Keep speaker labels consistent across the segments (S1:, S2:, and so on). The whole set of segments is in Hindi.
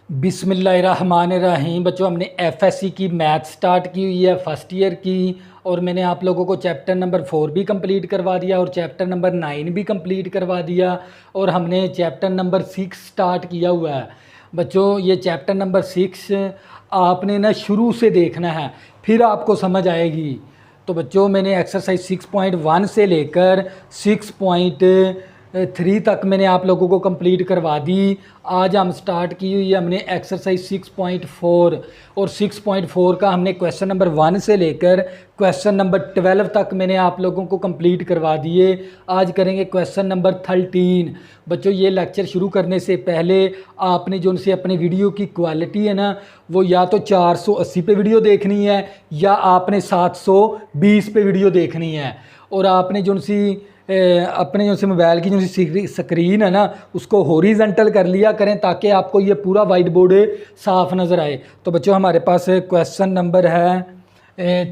S1: बिस्मिल्लाहिर्रहमानिर्रहीम। बच्चों, हमने एफएससी की मैथ स्टार्ट की हुई है फर्स्ट ईयर की, और मैंने आप लोगों को चैप्टर नंबर 4 भी कंप्लीट करवा दिया और चैप्टर नंबर 9 भी कंप्लीट करवा दिया, और हमने चैप्टर नंबर 6 स्टार्ट किया हुआ है। बच्चों, ये चैप्टर नंबर 6 आपने ना शुरू से देखना है, फिर आपको समझ आएगी। तो बच्चों, मैंने एक्सरसाइज 6.1 से लेकर 6.3 तक मैंने आप लोगों को कंप्लीट करवा दी। आज हम स्टार्ट की हुई है हमने एक्सरसाइज 6.4, और 6.4 का हमने क्वेश्चन नंबर 1 से लेकर क्वेश्चन नंबर 12 तक मैंने आप लोगों को कंप्लीट करवा दिए। आज करेंगे क्वेश्चन नंबर 13। बच्चों, ये लेक्चर शुरू करने से पहले आपने जो उनसे अपनी वीडियो की क्वालिटी है ना, वो या तो 480 पे वीडियो देखनी है या आपने 720 पे वीडियो देखनी है, और आपने जो उनसी अपने जो से मोबाइल की जो स्क्रीन है ना, उसको हॉरिजॉन्टल कर लिया करें ताकि आपको ये पूरा वाइट बोर्ड साफ नज़र आए। तो बच्चों, हमारे पास क्वेश्चन नंबर है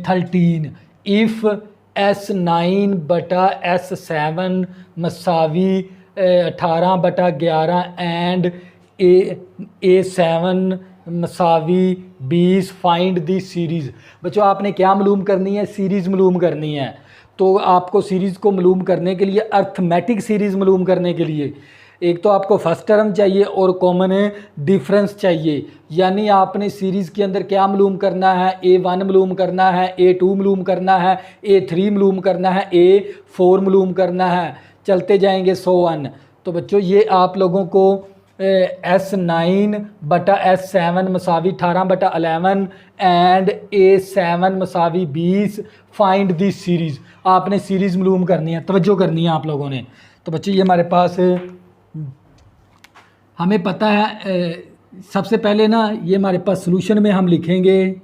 S1: 13। If S9/S7 मसावी 18/11 and A7 मसावी 20, find the series. बच्चों, आपने क्या मालूम करनी है? सीरीज़ मालूम करनी है। तो आपको सीरीज़ को मालूम करने के लिए, अर्थमेटिक सीरीज़ मालूम करने के लिए, एक तो आपको फर्स्ट टर्म चाहिए और कॉमन डिफरेंस चाहिए। यानी आपने सीरीज़ के अंदर क्या मालूम करना है? A1 मालूम करना है, A2 मालूम करना है, A3 मालूम करना है, A4 मालूम करना है, चलते जाएंगे 100 तो बच्चों, ये आप लोगों को S9/S7 मसावी 18/11 and A7 मसावी 20, find the series. आपने सीरीज़ मालूम करनी है, तवज्जो करनी है आप लोगों ने। तो बच्चों, ये हमारे पास हमें पता है, सबसे पहले ना ये हमारे पास सॉल्यूशन में हम लिखेंगे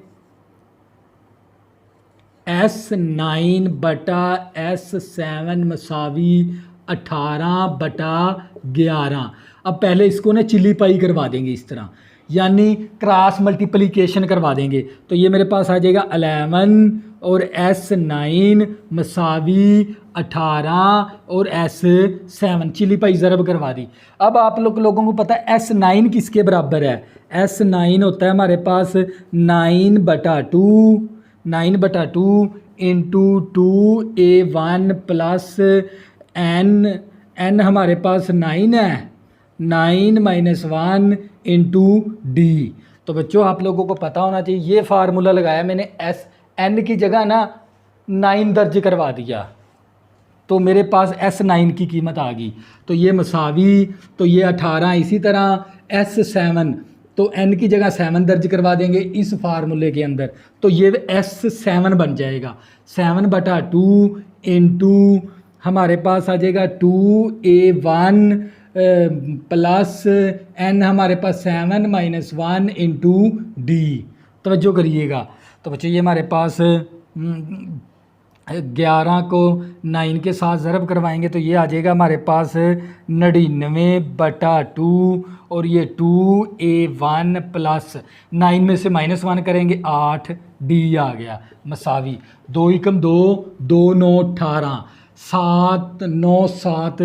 S1: S9/S7 मसावी 18/11। अब पहले इसको ना चिल्ली पाई करवा देंगे इस तरह, यानी क्रॉस मल्टीप्लिकेशन करवा देंगे। तो ये मेरे पास आ जाएगा 11 और S9 मसावी 18 और S7, चिल्ली पाई ज़रब करवा दी। अब आप लोगों को पता है S9 किसके बराबर है? S9 होता है हमारे पास 9/2 इंटू 2A1 प्लस n हमारे पास 9 है, 9 - 1 इंटू डी। तो बच्चों, आप लोगों को पता होना चाहिए, ये फार्मूला लगाया मैंने, n की जगह ना 9 दर्ज करवा दिया, तो मेरे पास S9 की कीमत आ गई। तो ये मसावी, तो ये 18, इसी तरह S7, तो n की जगह 7 दर्ज करवा देंगे इस फार्मूले के अंदर, तो ये S7 बन जाएगा। 7/2 इंटू हमारे पास आ जाएगा 2A1 प्लस n हमारे पास 7 - 1 इंटू डी। तवज्जो करिएगा। तो बच्चों, ये हमारे पास 11 को 9 के साथ ज़रब करवाएंगे तो ये आ जाएगा हमारे पास 99/2, और ये 2A1 प्लस 9 में से -1 करेंगे 8, डी आ गया मसावी 2 × 2 2 9 18, 7 9 7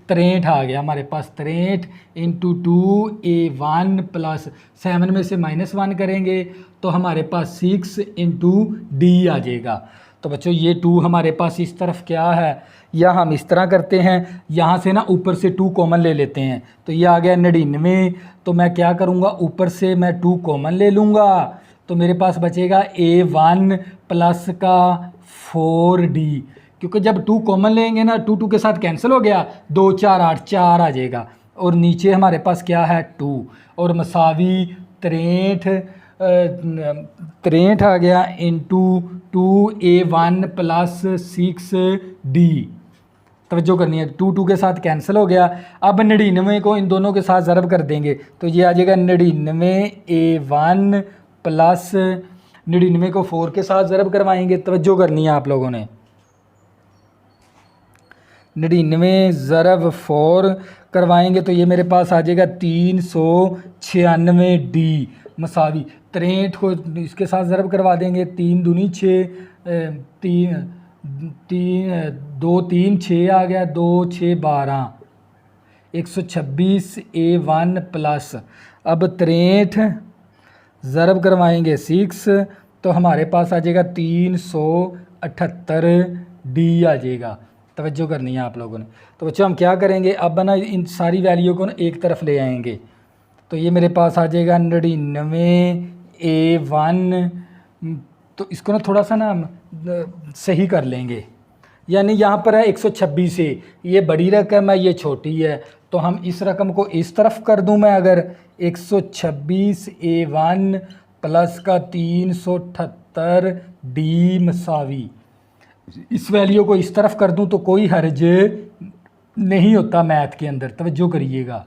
S1: 63 आ गया हमारे पास। 63 इंटू 2A1 प्लस 7 में से -1 करेंगे तो हमारे पास 6 इंटू डी आ जाएगा। तो बच्चों, ये 2 हमारे पास इस तरफ क्या है, या हम इस तरह करते हैं, यहाँ से ना ऊपर से 2 कॉमन ले लेते हैं, तो ये आ गया 99। तो मैं क्या करूँगा, ऊपर से मैं 2 कॉमन ले लूँगा, तो मेरे पास बचेगा A1 प्लस का 4D, क्योंकि जब 2 कॉमन लेंगे ना, 2 के साथ कैंसिल हो गया, 2 4 8 4 आ जाएगा, और नीचे हमारे पास क्या है 2, और मसावी 63 आ गया इंटू 2A1 प्लस 6D। तवज्जो करनी है, 2 के साथ कैंसिल हो गया। अब 99 को इन दोनों के साथ ज़रब कर देंगे तो ये आ जाएगा 99A1 प्लस 99 को 4 के साथ ज़रब करवाएंगे। तवज्जो करनी है आप लोगों ने, 99 ज़रब 4 करवाएंगे तो ये मेरे पास आ जाएगा 396D मसावी 63 को इसके साथ ज़रब करवा देंगे, 3 दूनी 6, 2 3 6 आ गया, 2 6 12, 126A1 प्लस। अब 63 ज़रब करवाएंगे 6 तो हमारे पास आ जाएगा 378 डी आ जाएगा। तवज्जो करनी है आप लोगों ने। तो बच्चों हम क्या करेंगे, अब ना इन सारी वैल्यू को ना एक तरफ ले आएंगे। तो ये मेरे पास आ जाएगा 99A1। तो इसको ना थोड़ा सा ना सही कर लेंगे, यानी यहाँ पर है 126 से, ये बड़ी रकम है ये छोटी है, तो हम इस रकम को इस तरफ कर दूँ मैं। अगर 126A1 प्लस का 378 डी मसावी, इस वैल्यू को इस तरफ कर दूं तो कोई हर्ज नहीं होता मैथ के अंदर। तवज्जो करिएगा।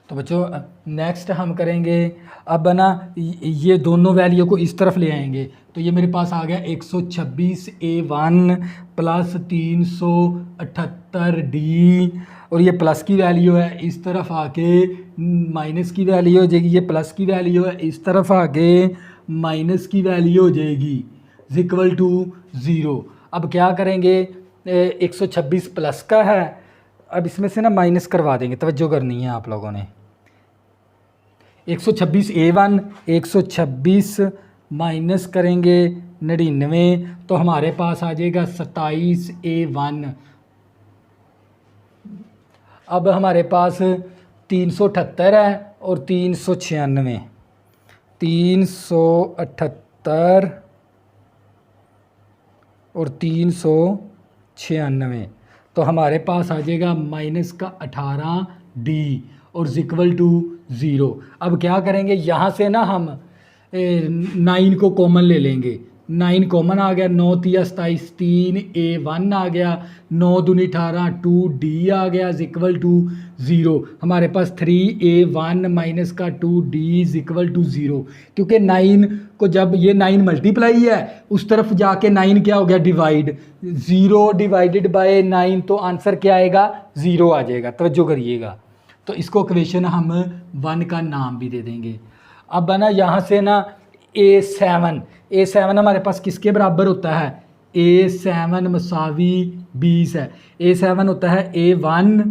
S1: तो बच्चों नेक्स्ट हम करेंगे, अब ना ये दोनों वैल्यू को इस तरफ ले आएंगे। तो ये मेरे पास आ गया 126A1 प्लस 378 डी, और ये प्लस की वैल्यू है, इस तरफ आके माइनस की वैल्यू हो जाएगी। ये प्लस की वैल्यू है, इस तरफ आके माइनस की वैल्यू हो जाएगी, इक्वल टू 0। अब क्या करेंगे, 126 प्लस का है, अब इसमें से ना माइनस करवा देंगे। तवज्जो करनी है आप लोगों ने। 126A1 126 माइनस करेंगे 99 तो हमारे पास आ जाएगा 27A1। अब हमारे पास 378 है और 396, 378 और 396, तो हमारे पास आ जाएगा माइनस का 18 डी और इक्वल टू 0। अब क्या करेंगे, यहाँ से ना हम 9 को कॉमन ले लेंगे। 9 कॉमन आ गया, 9 तिया 27, 3A1 आ गया, 9 दूनी 18, 2D आ गया इक्वल टू 0। हमारे पास 3A1 माइनस का 2D इक्वल टू 0, क्योंकि 9 को जब ये 9 मल्टीप्लाई है उस तरफ जाके 9 क्या हो गया, डिवाइड। 0 डिवाइडेड बाय 9 तो आंसर क्या आएगा, 0 आ जाएगा। तवज्जो करिएगा। तो इसको इक्वेशन हम 1 का नाम भी दे देंगे। अब ना यहाँ से ना A7 हमारे पास किसके बराबर होता है, A7 मसावी 20 है। A7 होता है A1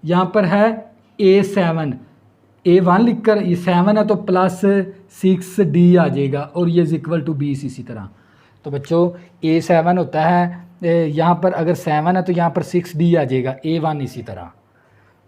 S1: यहाँ पर है A1 लिखकर, ये 7 है तो प्लस 6D आ जाएगा और ये इक्वल टू 20 इसी तरह। तो बच्चों A7 होता है, यहाँ पर अगर 7 है तो यहाँ पर 6D आ जाएगा, A1 इसी तरह।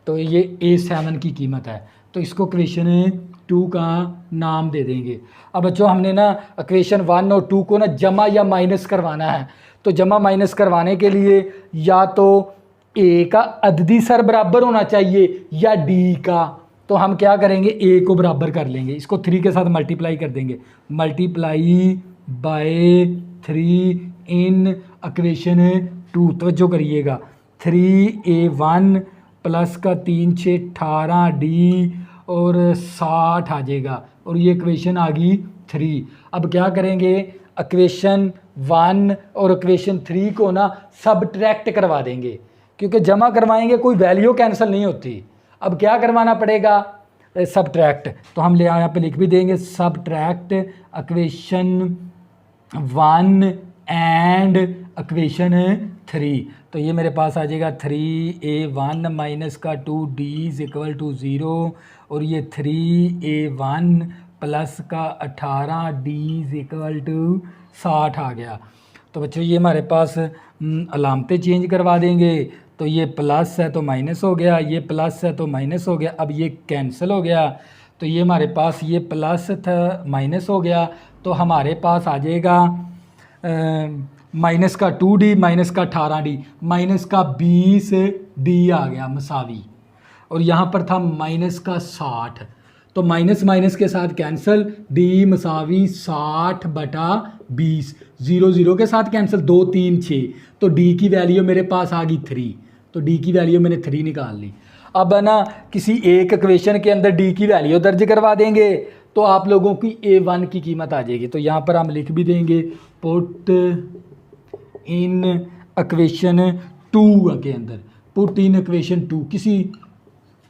S1: तो ये A7 की कीमत है। तो इसको इक्वेशन 2 का नाम दे देंगे। अब बच्चों हमने ना इक्वेशन 1 और 2 को ना जमा या माइनस करवाना है। तो जमा माइनस करवाने के लिए या तो A का अददी सर बराबर होना चाहिए या D का। तो हम क्या करेंगे, A को बराबर कर लेंगे, इसको 3 के साथ मल्टीप्लाई कर देंगे। Multiply by 3 in equation 2। तवज्जो करिएगा। 3A1 प्लस का 3 6 18D और 60 आ जाएगा और ये इक्वेशन आ गई 3। अब क्या करेंगे, इक्वेशन 1 और इक्वेशन 3 को ना सबट्रैक्ट करवा देंगे, क्योंकि जमा करवाएंगे कोई वैल्यू कैंसिल नहीं होती। अब क्या करवाना पड़ेगा, सबट्रैक्ट। तो हम ले यहाँ पे लिख भी देंगे, सबट्रैक्ट इक्वेशन 1 एंड इक्वेशन 3। तो ये मेरे पास आ जाएगा 3A1 माइनस का 2D इक्वल टू 0 और ये 3A1 प्लस का 18D इक्वल टू 60 आ गया। तो बच्चों ये हमारे पास अलामतें चेंज करवा देंगे। तो ये प्लस है तो माइनस हो गया, ये प्लस है तो माइनस हो गया। अब ये कैंसिल हो गया, तो ये हमारे पास ये प्लस था माइनस हो गया, तो हमारे पास आ जाएगा माइनस का 2D माइनस का 18D माइनस का 20D आ गया मसावी, और यहाँ पर था माइनस का 60। तो माइनस माइनस के साथ कैंसिल, D मसावी 60 बटा 20, 0 0 के साथ कैंसिल, 2 3 6। तो D की वैल्यू मेरे पास आ गई 3, तो D की वैल्यू मैंने 3 निकाल ली। अब ना किसी एक इक्वेशन के अंदर D की वैल्यू दर्ज करवा देंगे तो आप लोगों की A1 की कीमत आ जाएगी। तो यहाँ पर हम लिख भी देंगे, पुट इन इक्वेशन 2 के अंदर, पुट इन इक्वेशन 2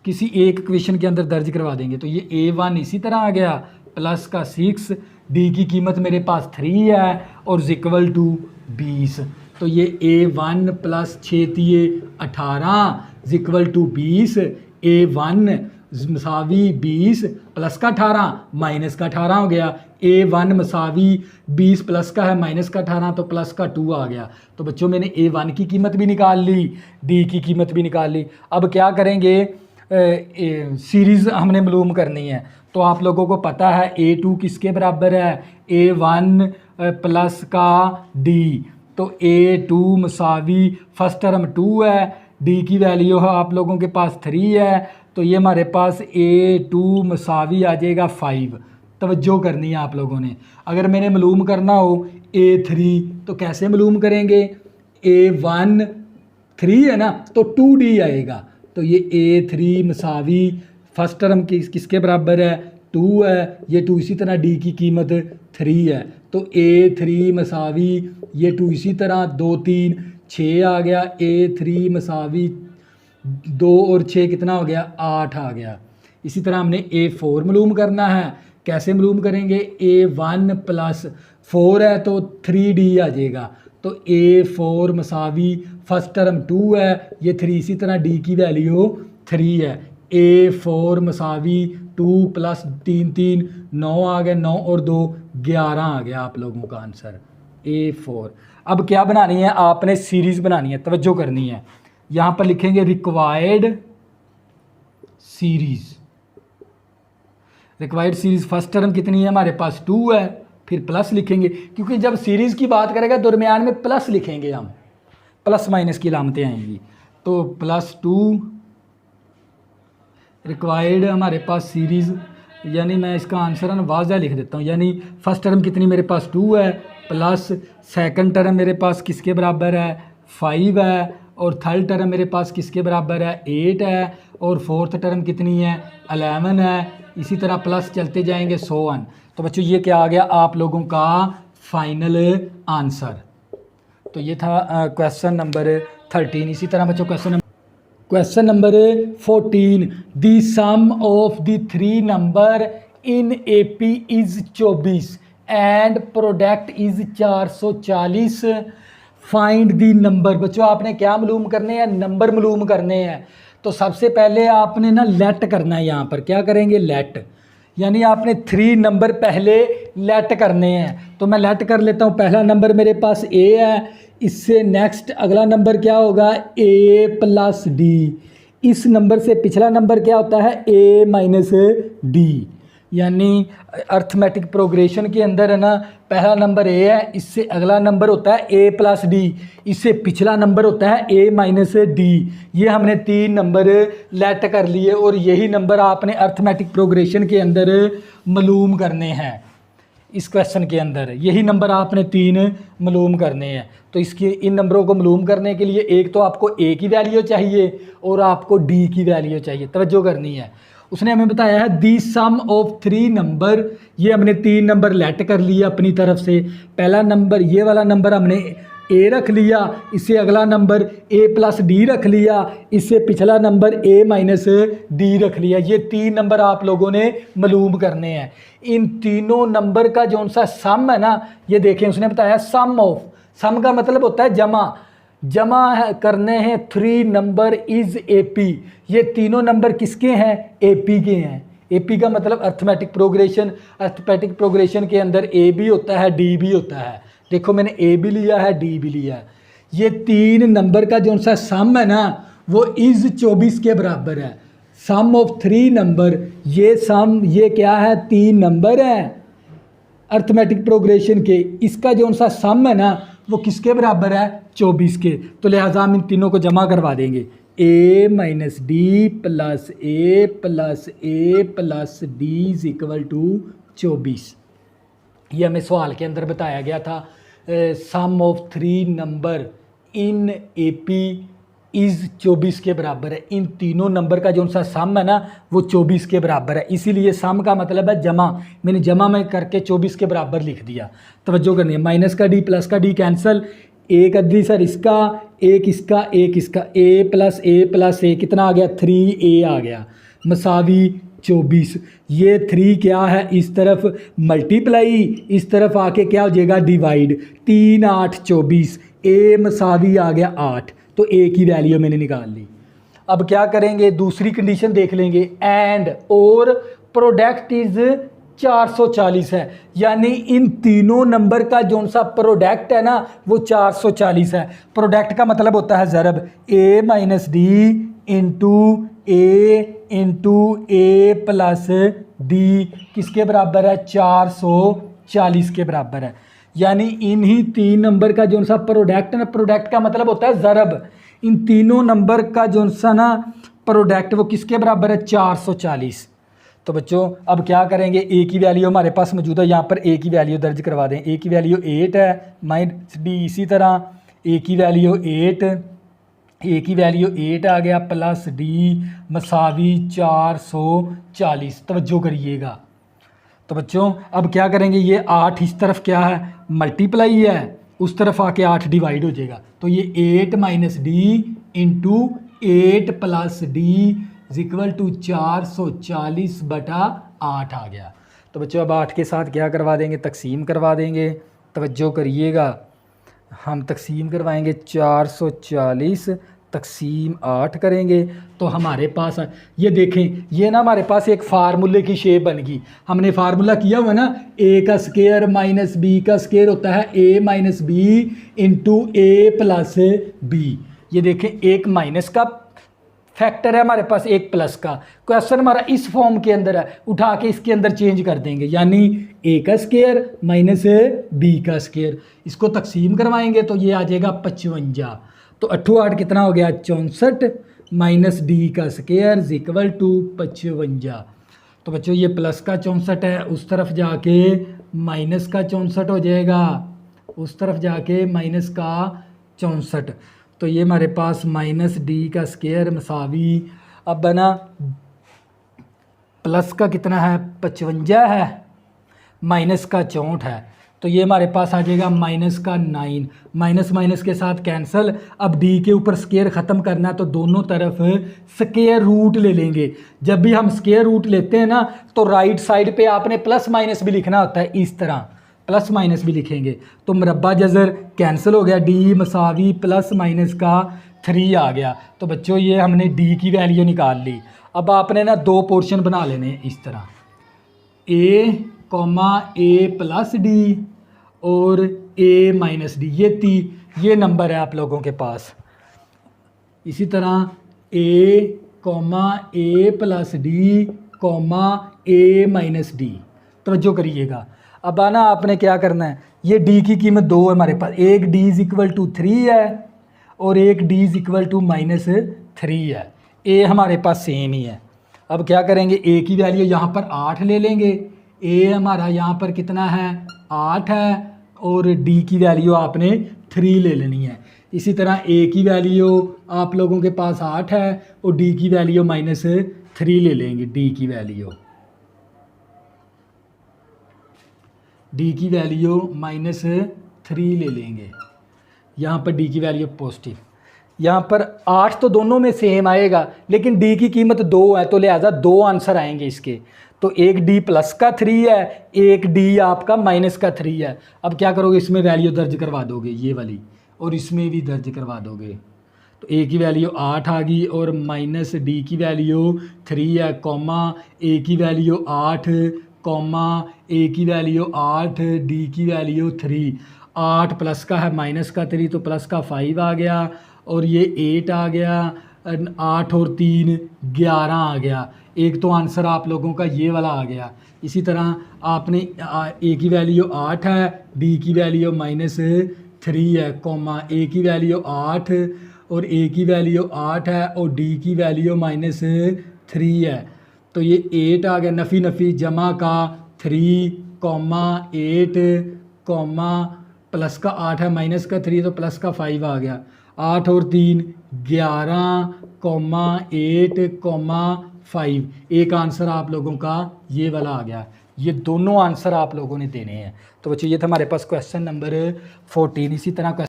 S1: किसी एक इक्वेशन के अंदर दर्ज करवा देंगे। तो ये A1 इसी तरह आ गया, प्लस का 6, D की कीमत मेरे पास 3 है और इक्वल टू 20। तो ये A1 plus 6 18 equal to 20, A1 मसावी 20 प्लस का 18 माइनस का 18 हो गया। A1 मसावी 20 प्लस का है माइनस का 18 तो प्लस का 2 आ गया। तो बच्चों मैंने A1 की कीमत भी निकाल ली, D की कीमत भी निकाल ली। अब क्या करेंगे, सीरीज़ हमने मालूम करनी है। तो आप लोगों को पता है A2 किसके बराबर है, A1 प्लस का D। तो A2 मसावी फर्स्ट टर्म 2 है, D की वैल्यू है आप लोगों के पास 3 है, तो ये हमारे पास A2 मसावी आ जाएगा 5। तवज्जो करनी है आप लोगों ने। अगर मैंने मालूम करना हो A3 तो कैसे मालूम करेंगे, A1 3 है ना तो 2D आएगा। तो ये A3 मसावी फर्स्ट टर्म किसके बराबर है, 2 है, ये 2 इसी तरह D की कीमत 3 है। तो A3 मसावी ये 2 इसी तरह 2 3 6 आ गया। A3 मसावी 2 और 6 कितना हो गया, 8 आ गया। इसी तरह हमने A4 मालूम करना है। कैसे मालूम करेंगे, A1 प्लस 4 है तो 3D आ जाएगा। तो A4 मसावी फर्स्ट टर्म 2 है, ये 3 इसी तरह D की वैल्यू 3 है। A4 मसावी 2 प्लस 3 3 9 आ गया, 9 और 2 11 आ गया आप लोगों का आंसर A4। अब क्या बनानी है, आपने सीरीज़ बनानी है, तवज्जो करनी है। यहाँ पर लिखेंगे required series. Required series first term कितनी है हमारे पास 2 है, फिर प्लस लिखेंगे, क्योंकि जब सीरीज़ की बात करेगा दरमियान में प्लस लिखेंगे हम, प्लस माइनस की अलामतें आएंगी। तो +2 रिक्वायर्ड हमारे पास सीरीज़, यानी मैं इसका आंसर ना वाज़ह लिख देता हूँ। यानी फर्स्ट टर्म कितनी मेरे पास 2 है, प्लस सेकंड टर्म मेरे पास किसके बराबर है 5 है, और थर्ड टर्म मेरे पास किसके बराबर है 8 है, और फोर्थ टर्म कितनी है 11 है। इसी तरह प्लस चलते जाएंगे 100। तो बच्चों ये क्या आ गया आप लोगों का फाइनल आंसर। तो ये था क्वेश्चन नंबर 13। इसी तरह बच्चों question number 14, the sum of the 3 number in AP is 24 and product is 440, find the number. बच्चों आपने क्या मालूम करने हैं, नंबर मालूम करने हैं। तो सबसे पहले आपने ना लेट करना है। यहाँ पर क्या करेंगे, लेट, यानी आपने 3 नंबर पहले लेट करने हैं। तो मैं लेट कर लेता हूँ। पहला नंबर मेरे पास A है, इससे नेक्स्ट अगला नंबर क्या होगा A प्लस D। इस नंबर से पिछला नंबर क्या होता है A माइनस D। यानी अर्थमेटिक प्रोग्रेशन के अंदर है ना, पहला नंबर A है, इससे अगला नंबर होता है A प्लस D, इससे पिछला नंबर होता है A माइनस D। ये हमने 3 नंबर लेट कर लिए और यही नंबर आपने अर्थमेटिक प्रोग्रेशन के अंदर मालूम करने हैं। इस क्वेश्चन के अंदर यही नंबर आपने 3 मालूम करने हैं। तो इसके इन नंबरों को मालूम करने के लिए एक तो आपको A की वैल्यू चाहिए और आपको D की वैल्यू चाहिए, तवज्जो करनी है। उसने हमें बताया है दी सम ऑफ 3 नंबर। ये हमने 3 नंबर लेट कर लिया अपनी तरफ से। पहला नंबर ये वाला नंबर हमने A रख लिया, इससे अगला नंबर A प्लस D रख लिया, इससे पिछला नंबर A माइनस D रख लिया। ये 3 नंबर आप लोगों ने मालूम करने हैं। इन तीनों नंबर का जो सा सम है ना, ये देखें उसने बताया सम ऑफ, सम का मतलब होता है जमा करने हैं 3 नंबर इज AP। ये तीनों नंबर किसके हैं, AP के हैं। AP का मतलब अर्थमेटिक प्रोग्रेशन के अंदर A भी होता है D भी होता है। देखो मैंने A भी लिया है D भी लिया है। ये 3 नंबर का जो सा सम है ना वो इज 24 के बराबर है। सम ऑफ 3 नंबर, ये सम ये क्या है 3 नंबर है अर्थमेटिक प्रोग्रेशन के, इसका जो सा सम है ना वो किसके बराबर है 24 के। तो लिहाजा हम इन तीनों को जमा करवा देंगे। A minus D plus A plus A plus D is equal to 24। ये हमें सवाल के अंदर बताया गया था। Sum of 3 number in AP is 24 के बराबर है। इन तीनों नंबर का जो सा सम है ना वो 24 के बराबर है। इसीलिए सम का मतलब है जमा। मैंने जमा में करके 24 के बराबर लिख दिया। तवज्जो करनी है। माइनस का D प्लस का D कैंसिल, एक अद्दी सर इसका, एक इसका, एक इसका, A प्लस A कितना आ गया 3A आ गया, मसावी 24। ये 3 क्या है इस तरफ मल्टीप्लाई, इस तरफ आके क्या हो जाएगा डिवाइड। 3 8 24, A मसावी आ गया 8। तो A की वैल्यू मैंने निकाल ली। अब क्या करेंगे, दूसरी कंडीशन देख लेंगे, एंड और प्रोडक्ट इज 440 है, यानी इन तीनों नंबर का जो सा प्रोडक्ट है ना वो 440 है। प्रोडक्ट का मतलब होता है ज़रब, a minus D into A plus D किसके बराबर है, 440 के बराबर है। यानी इन्हीं तीन नंबर का जो सा प्रोडक्ट है ना, प्रोडक्ट का मतलब होता है ज़रब, इन तीनों नंबर का जो सा ना प्रोडक्ट वो किसके बराबर है, 440। तो बच्चों अब क्या करेंगे, ए की वैल्यू हमारे पास मौजूद है, यहाँ पर ए की वैल्यू दर्ज करवा दें। ए की वैल्यू 8 है माइनस डी, इसी तरह ए की वैल्यू 8, ए की वैल्यू 8 आ गया प्लस डी मसावी 440। तवज्जो करिएगा। तो बच्चों अब क्या करेंगे, ये 8 इस तरफ क्या है, मल्टीप्लाई है, उस तरफ आके 8 डिवाइड हो जाएगा। तो ये 8 minus D into 8 plus D equal to 440/8 आ गया। तो बच्चों अब 8 के साथ क्या करवा देंगे, तकसीम करवा देंगे। तवज्जो करिएगा, हम तकसीम करवाएंगे 440 तकसीम 8 करेंगे तो हमारे पास ये देखें, ये ना हमारे पास एक फार्मूले की शेप बन गई। हमने फार्मूला किया हुआ ना, ए का स्केयर माइनस बी का स्केयर होता है ए minus B into A plus B. ये देखें, एक माइनस का फैक्टर है हमारे पास, एक प्लस का। क्वेश्चन हमारा इस फॉर्म के अंदर है, उठा के इसके अंदर चेंज कर देंगे, यानी ए का स्केयर माइनस बी का स्केयर। इसको तकसीम करवाएंगे तो ये आ जाएगा 55। तो 8 8 कितना हो गया, 64 माइनस डी का स्केयर इक्वल टू 55। तो बच्चों ये प्लस का 64 है, उस तरफ जाके माइनस का 64 हो जाएगा, उस तरफ जाके माइनस का 64। तो ये हमारे पास माइनस डी का स्केयर मसावी, अब बना प्लस का कितना है, 55 है, माइनस का 64 है। तो ये हमारे पास आ जाएगा माइनस का 9, माइनस माइनस के साथ कैंसिल। अब डी के ऊपर स्केयर ख़त्म करना है तो दोनों तरफ स्केयर रूट ले लेंगे। जब भी हम स्केयर रूट लेते हैं ना तो राइट साइड पे आपने प्लस माइनस भी लिखना होता है, इस तरह प्लस माइनस भी लिखेंगे। तो मरब्बा जज़र कैंसिल हो गया, डी मसावी प्लस माइनस का 3 आ गया। तो बच्चों ये हमने डी की वैल्यू निकाल ली। अब आपने ना दो पोर्शन बना लेने इस तरह, ए कॉमा ए प्लस डी और ए माइनस डी, ये नंबर है आप लोगों के पास। इसी तरह ए कॉमा ए प्लस डी कॉमा ए माइनस डी। तवज्जो करिएगा, अब आना आपने क्या करना है, ये डी की कीमत 2 है हमारे पास, एक डी इज इक्वल टू 3 है और एक डी इज इक्वल टू -3 है। ए हमारे पास सेम ही है। अब क्या करेंगे, ए की वैल्यू यहाँ पर 8 ले लेंगे, ए हमारा यहाँ पर कितना है 8 है, और डी की वैल्यू आपने 3 ले लेनी है। इसी तरह ए की वैल्यू आप लोगों के पास 8 है और डी की वैल्यू -3 ले लेंगे। डी की वैल्यू -3 ले लेंगे। यहाँ पर डी की वैल्यू पॉजिटिव, यहाँ पर 8 तो दोनों में सेम आएगा, लेकिन डी की कीमत 2 है तो लिहाजा 2 आंसर आएंगे इसके। तो एक डी प्लस का 3 है, एक डी आपका माइनस का 3 है। अब क्या करोगे, इसमें वैल्यू दर्ज करवा दोगे ये वाली, और इसमें भी दर्ज करवा दोगे। तो ए की वैल्यू 8 आ गई और माइनस डी की वैल्यू 3 है, कॉमा ए की वैल्यू 8 कॉमा ए की वैल्यू 8 डी की वैल्यू 3। 8 प्लस का है माइनस का 3 तो प्लस का 5 आ गया, और ये 8 आ गया, 8 और 3 11 आ गया। एक तो आंसर आप लोगों का ये वाला आ गया। इसी तरह आपने ए की वैल्यू 8 है, डी की वैल्यू -3 है, कॉमा ए की वैल्यू 8 और ए की वैल्यू 8 है और डी की वैल्यू -3 है। तो ये 8 आ गया, नफ़ी नफ़ी जमा का 3 कॉमा 8 कॉमा प्लस का 8 है माइनस का 3 तो प्लस का 5 आ गया। 8 और 3 11 कॉमा 8 कॉमा 5। एक आंसर आप लोगों का ये वाला आ गया। ये दोनों आंसर आप लोगों ने देने हैं। तो बच्चों ये था हमारे पास क्वेश्चन नंबर 14। इसी तरह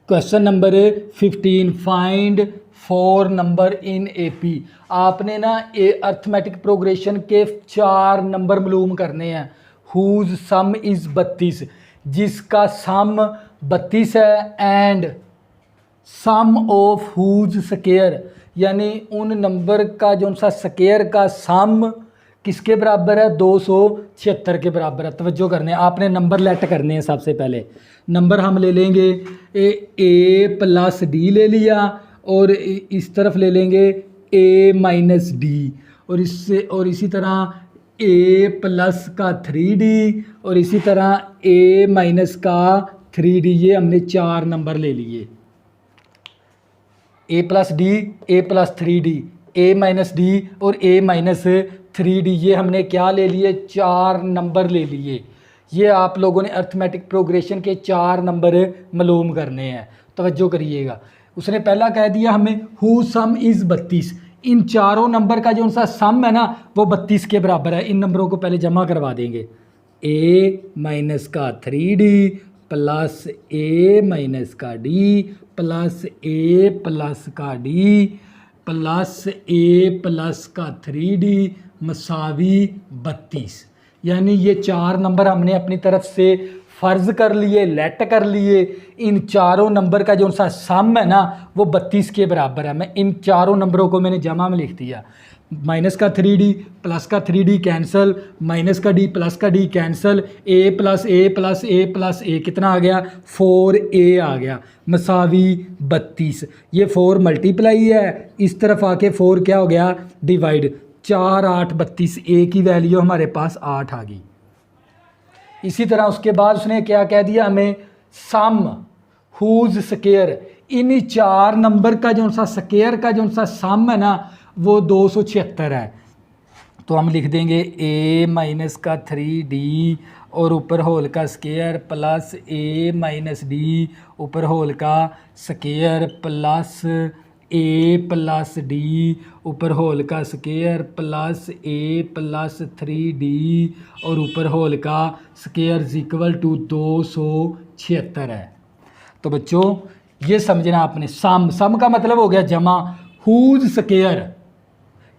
S1: question number 15, find 4 number in AP. आपने ना अर्थमेटिक प्रोग्रेशन के 4 नंबर मालूम करने हैं। हुज सम इज़ 32, जिसका सम 32 है, and sum of whose square, यानी उन नंबर का जो सा स्क्वायर का सम किसके बराबर है, 276 के बराबर है। तवज्जो करने, आपने नंबर लेट करने हैं। सबसे पहले नंबर हम ले लेंगे ए प्लस डी ले लिया, और इस तरफ ले लेंगे ए माइनस डी, और इससे और इसी तरह ए प्लस का 3D, और इसी तरह ए माइनस का 3D। ये हमने 4 नंबर ले लिए, ए प्लस डी, ए प्लस 3D, ए माइनस डी और ए माइनस 3D। ये हमने क्या ले लिए, 4 नंबर ले लिए। ये आप लोगों ने अर्थमेटिक प्रोग्रेशन के 4 नंबर मालूम करने हैं। तवज्जो करिएगा, उसने पहला कह दिया हमें हु सम इज़ 32। इन चारों नंबर का जो सा सम है ना वो 32 के बराबर है। इन नंबरों को पहले जमा करवा देंगे, ए माइनस का 3D प्लस ए माइनस का डी प्लस ए प्लस का डी प्लस ए प्लस का 3D मसावी 32। यानी ये 4 नंबर हमने अपनी तरफ से फ़र्ज़ कर लिए, लेट कर लिए। इन चारों नंबर का जो सा सम है ना वो 32 के बराबर है। मैं इन चारों नंबरों को मैंने जमा में लिख दिया। माइनस का 3D प्लस का 3D कैंसल, माइनस का D प्लस का D कैंसल, ए प्लस ए प्लस ए प्लस ए कितना आ गया, 4A आ गया मसावी 32। ये 4 मल्टीप्लाई है, इस तरफ आके 4 क्या हो गया, डिवाइड। 4 8 32, ए की वैल्यू हमारे पास 8 आ गई। इसी तरह उसके बाद उसने क्या कह दिया हमें, सम हुज स्क्वायर। इन 4 नंबर का जो सा स्क्वायर का जो सा सम है ना वो 276 है। तो हम लिख देंगे ए माइनस का 3D और ऊपर होल का स्क्वायर प्लस ए माइनस डी ऊपर होल का स्क्वायर प्लस ए प्लस डी ऊपर होल का स्क्वायर प्लस ए प्लस 3D और ऊपर होल का स्क्वायर इक्वल टू 276 है। तो बच्चों ये समझना आपने, सम का मतलब हो गया जमा, हुज स्क्वायर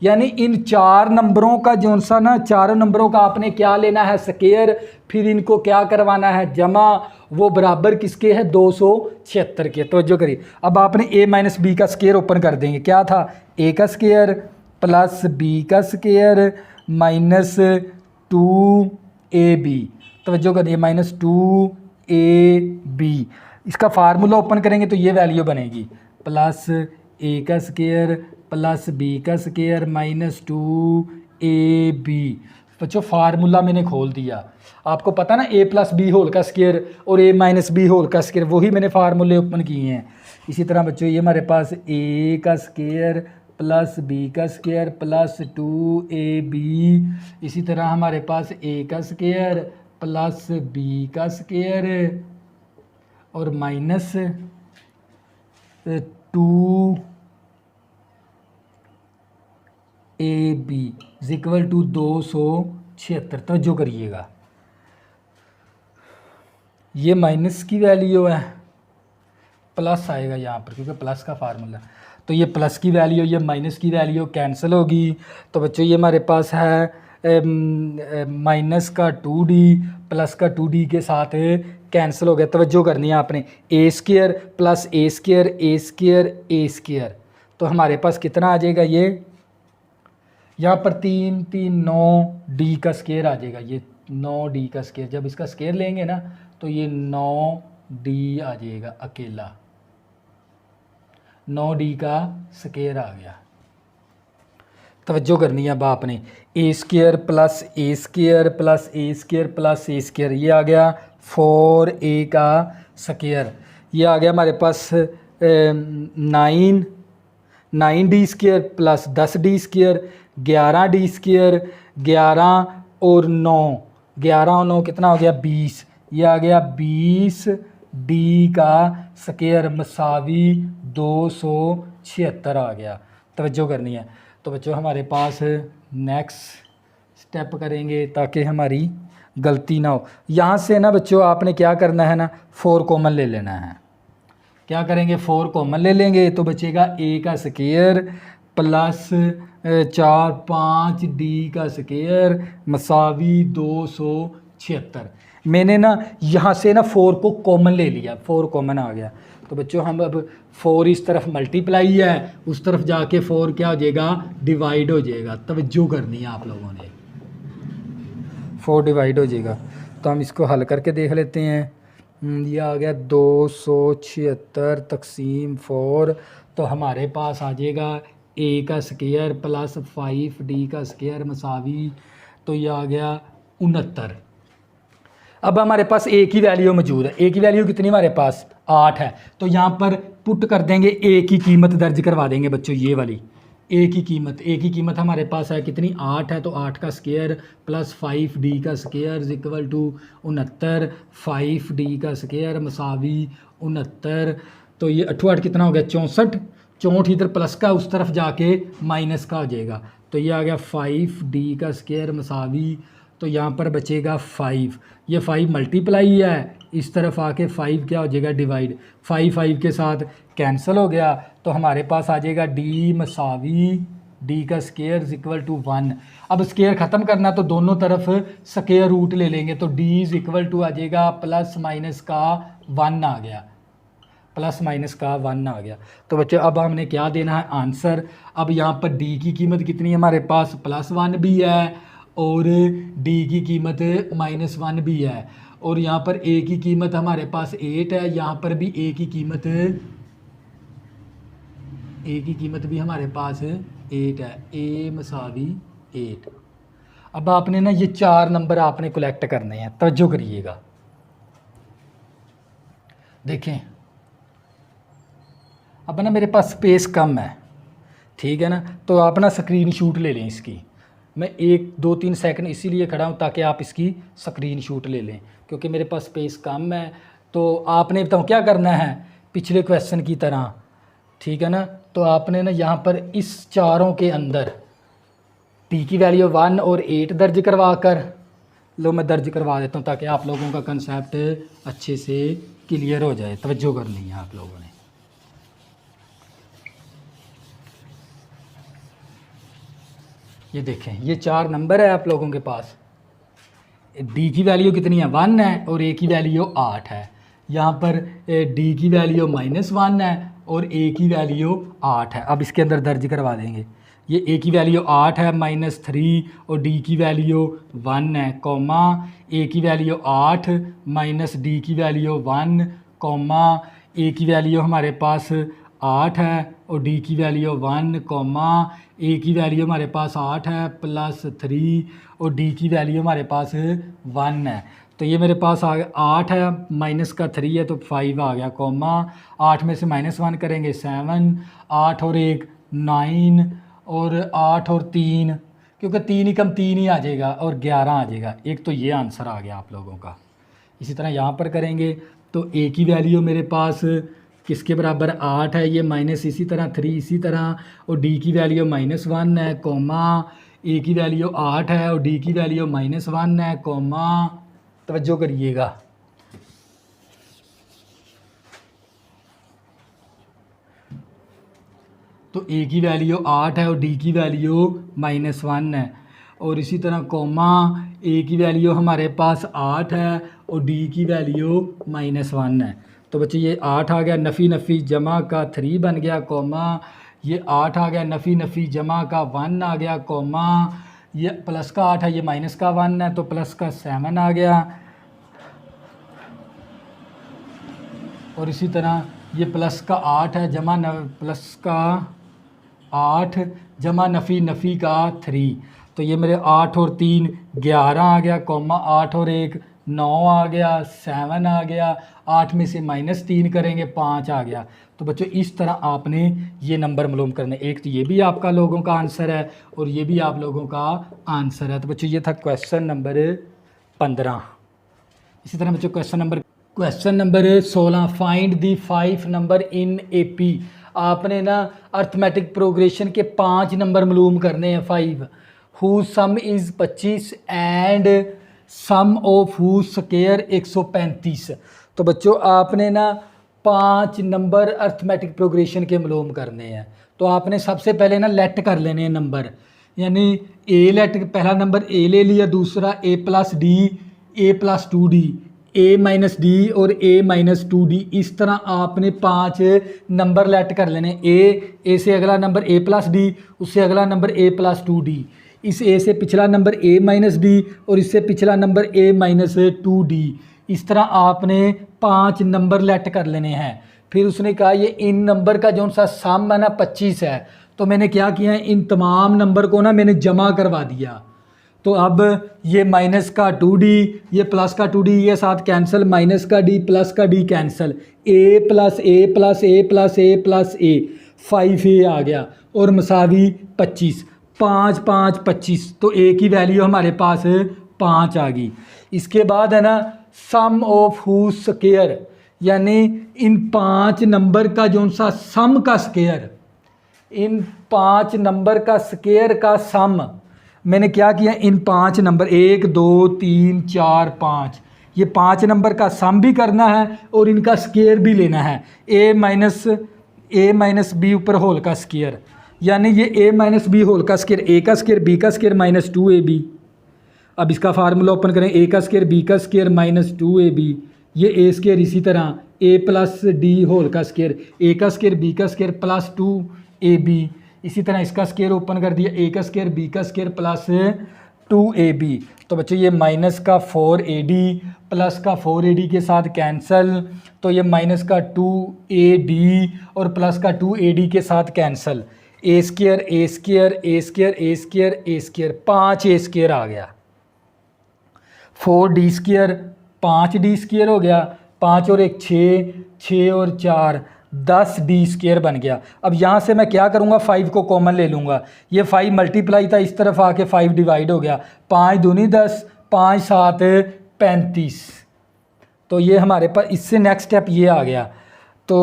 S1: यानी इन 4 नंबरों का जो सा ना, 4 नंबरों का आपने क्या लेना है, स्क्वायर, फिर इनको क्या करवाना है, जमा। वो बराबर किसके है, 276 के। तो जो करिए, अब आपने a माइनस बी का स्क्वायर ओपन कर देंगे। क्या था, a का स्क्वायर प्लस b का स्क्वायर माइनस 2ab। तो जो करिए माइनस 2ab, इसका फार्मूला ओपन करेंगे तो ये वैल्यू बनेगी प्लस a का स्क्वायर प्लस b का स्क्वायर माइनस 2ab। बच्चों फार्मूला मैंने खोल दिया, आपको पता ना a प्लस बी होल का स्क्वायर और a माइनस बी होल का स्क्वायर, वही मैंने फार्मूले ओपन किए हैं। इसी तरह बच्चों ये हमारे पास a का स्क्वायर प्लस b का स्क्वायर प्लस 2ab। इसी तरह हमारे पास a का स्क्वायर प्लस b का स्क्वायर और माइनस 2ab इक्वल टू 276। तो जो करिएगा, ये माइनस की वैल्यू है, प्लस आएगा यहाँ पर क्योंकि प्लस का फार्मूला। तो ये प्लस की वैल्यू, ये माइनस की वैल्यू कैंसिल होगी। तो बच्चों ये हमारे पास है माइनस का 2D प्लस का 2D के साथ कैंसिल हो गया। तवज्जो करनी है आपने, ए स्क्वायर प्लस ए स्क्वायर ए स्क्वायर ए स्क्वायर। तो हमारे पास कितना आ जाएगा, ये यहाँ पर 3 3 9D का स्क्वायर आ जाएगा। ये 9D का स्क्वायर, जब इसका स्क्वायर लेंगे ना तो ये 9D आ जाएगा अकेला, 9D का स्क्वायर आ गया। तवज्जो करनी है अब आपने, ए स्क्वायर प्लस ए स्क्वायर प्लस ए स्क्वायर प्लस ए स्क्वायर, ये आ गया 4A का स्क्वायर। ये आ गया हमारे पास 9D square plus 10D square 11D square, 11 और 9, 11 और 9 कितना हो गया, 20। ये आ गया 20D का स्क्वायर मसावी 276 आ गया। तवज्जो करनी है। तो बच्चों हमारे पास नेक्स्ट स्टेप करेंगे ताकि हमारी गलती ना हो। यहाँ से ना बच्चों आपने क्या करना है ना, 4 कॉमन ले लेना है। क्या करेंगे, 4 कॉमन ले लेंगे तो बचेगा a का स्क्वायर प्लस 4 5D का स्क्वायर मसावी 276। मैंने ना यहाँ से ना 4 को कॉमन ले लिया, 4 कॉमन आ गया। तो बच्चों हम अब 4 इस तरफ मल्टीप्लाई है, उस तरफ जाके 4 क्या हो जाएगा, डिवाइड हो जाएगा। तवज्जो करनी है आप लोगों ने, 4 डिवाइड हो जाएगा। तो हम इसको हल करके देख लेते हैं। ये आ गया 276 तकसीम 4, तो हमारे पास आ जाएगा a का स्क्वायर प्लस 5d का स्क्वायर मसावी, तो ये आ गया 69। अब हमारे पास a की वैल्यू मौजूद है। a की वैल्यू कितनी हमारे पास 8 है, तो यहाँ पर पुट कर देंगे a की कीमत दर्ज करवा देंगे बच्चों। ये वाली a की कीमत हमारे पास है कितनी, 8 है, तो 8 का स्क्वायर प्लस 5d का स्क्वायर इक्वल टू 69, 5d का स्क्वायर मसावी 69। तो ये 8 कितना हो गया 64, 64 इधर प्लस का उस तरफ जाके माइनस का हो जाएगा। तो ये आ गया 5d का स्क्वायर मसावी, तो यहाँ पर बचेगा 5। ये 5 मल्टीप्लाई है, इस तरफ आके 5 क्या हो जाएगा डिवाइड, 5 के साथ कैंसिल हो गया। तो हमारे पास आ जाएगा d मसावी d का स्क्वायर इक्वल टू 1। अब स्क्वायर ख़त्म करना तो दोनों तरफ स्क्वायर रूट ले लेंगे, तो d इक्वल टू आ जाएगा प्लस माइनस का 1 आ गया, प्लस माइनस का 1 आ गया। तो बच्चों अब हमने क्या देना है आंसर। अब यहाँ पर d की कीमत कितनी है हमारे पास, +1 भी है और d की कीमत -1 भी है, और यहाँ पर a की कीमत हमारे पास 8 है, यहाँ पर भी a की कीमत भी हमारे पास 8 है, a मसावी 8। अब आपने ना ये 4 नंबर आपने कलेक्ट करने हैं, तवज्जो करिएगा। देखें अब ना मेरे पास स्पेस कम है, ठीक है ना, तो आप ना स्क्रीन शूट ले लें इसकी। मैं 1 2 3 सेकंड इसीलिए खड़ा हूँ ताकि आप इसकी स्क्रीन शूट ले लें, क्योंकि मेरे पास स्पेस कम है। तो आपने बताओ क्या करना है पिछले क्वेश्चन की तरह, ठीक है ना। तो आपने ना यहाँ पर इस चारों के अंदर t की वैल्यू 1 और 8 दर्ज करवा कर लो, मैं दर्ज करवा देता हूँ ताकि आप लोगों का कंसेप्ट अच्छे से क्लियर हो जाए। तवज्जो करनी है आप लोगों ने। ये देखें ये 4 नंबर है आप लोगों के पास, d की वैल्यू कितनी है 1 है और a की वैल्यू 8 है। यहाँ पर d की वैल्यू -1 है और a की वैल्यू 8 है। अब इसके अंदर दर्ज करवा देंगे। ये a की वैल्यू 8 है -3 और d की वैल्यू 1 है, कॉमा a की वैल्यू 8 माइनस d की वैल्यू 1, कॉमा a की वैल्यू हमारे पास 8 है और d की वैल्यू 1, कॉमा a की वैल्यू हमारे पास 8 है +3 और d की वैल्यू हमारे पास 1 है। तो ये मेरे पास आ गया 8 है माइनस का 3 है तो 5 आ गया, कॉमा 8 में से -1 करेंगे 7, 8 और 1 9 और 8 और 3, क्योंकि 3 ही कम 3 ही आ जाएगा और 11 आ जाएगा। एक तो ये आंसर आ गया आप लोगों का। इसी तरह यहाँ पर करेंगे तो a की वैल्यू मेरे पास किसके बराबर 8 है, ये माइनस इसी तरह 3 इसी तरह, और d की वैल्यू -1 है, कॉमा a की वैल्यू 8 है और d की वैल्यू -1 है, कॉमा तवज्जो करिएगा। तो a की वैल्यू 8 है और d की वैल्यू -1 है, और इसी तरह कॉमा a की वैल्यू हमारे पास 8 है और d की वैल्यू -1 है। तो बच्चे ये 8 आ गया, नफ़ी नफ़ी जमा का 3 बन गया, कॉमा ये 8 आ गया, नफ़ी नफ़ी जमा का 1 आ गया, कॉमा ये प्लस का 8 है, ये माइनस का 1 है तो प्लस का 7 आ गया, और इसी तरह ये प्लस का 8 है जमा प्लस का 8 जमा नफ़ी नफ़ी का 3, तो ये मेरे 8 और 3 11 आ गया, कॉमा 8 और 1 9 आ गया, 7 आ गया, 8 में से -3 करेंगे 5 आ गया। तो बच्चों इस तरह आपने ये नंबर मालूम करने, एक तो ये भी आपका लोगों का आंसर है और ये भी आप लोगों का आंसर है। तो बच्चों ये था क्वेश्चन नंबर 15। इसी तरह बच्चों question number 16, find the 5 number in AP। आपने ना अर्थमेटिक प्रोग्रेशन के 5 नंबर मालूम करने हैं, 5 whose sum is 25 and sum of whose square 135। तो बच्चों आपने ना 5 नंबर अर्थमेटिक प्रोग्रेशन के मालूम करने हैं। तो आपने सबसे पहले ना लेट कर लेने हैं नंबर, यानी ए लेट, पहला नंबर ए ले लिया, दूसरा A + D, A + 2D, A minus D और ए माइनस 2d, इस तरह आपने 5 नंबर लेट कर लेने। ए से अगला नंबर ए प्लस डी, उससे अगला नंबर ए प्लस 2d, इस ए से पिछला नंबर ए माइनस डी और इससे पिछला नंबर ए माइनस 2d, इस तरह आपने 5 नंबर लेट कर लेने हैं। फिर उसने कहा ये इन नंबर का जो सा सम है ना 25 है, तो मैंने क्या किया है, इन तमाम नंबर को ना मैंने जमा करवा दिया। तो अब ये माइनस का 2d, ये प्लस का 2d, ये साथ कैंसिल, माइनस का d प्लस का d cancel, a plus a plus a plus a plus a, 5a आ गया और मसावी 25, 5 5 25, तो a की वैल्यू हमारे पास 5 आ गई। इसके बाद है ना सम ऑफ हूज स्क्वायर, यानी इन 5 नंबर का जो सा सम का स्क्वायर, इन 5 नंबर का स्क्वायर का सम मैंने क्या किया, इन 5 नंबर 1 2 3 4 5, ये 5 नंबर का सम भी करना है और इनका स्क्वायर भी लेना है। a माइनस बी ऊपर होल का स्क्वायर, यानी ये a माइनस बी होल का स्क्वायर, a का स्क्वायर b का स्क्वायर माइनस 2ab। अब इसका फार्मूला ओपन करें, a का स्क्वायर b का स्क्वायर माइनस 2ab, ये a स्क्वायर इसी तरह a प्लस डी होल का स्क्वायर, a का स्क्वायर b का स्क्वायर प्लस 2ab, इसी तरह इसका स्क्वायर ओपन कर दिया, a का स्क्वायर b का स्क्वायर प्लस 2ab। तो बच्चों ये माइनस का 4ad प्लस का 4ad के साथ कैंसल, तो ये माइनस का 2ad और प्लस का 2ad के साथ cancel, a square a square a square a square a square, 5a square आ गया, 4d स्क्वायर 5d स्क्वायर हो गया, 5 और 1 6, 6 और 4 10d स्क्वायर बन गया। अब यहाँ से मैं क्या करूँगा, 5 को कॉमन ले लूँगा, ये 5 मल्टीप्लाई था, इस तरफ आके 5 डिवाइड हो गया, 5 दूनी 10, 5 7 35, तो ये हमारे पास, इससे नेक्स्ट स्टेप ये आ गया। तो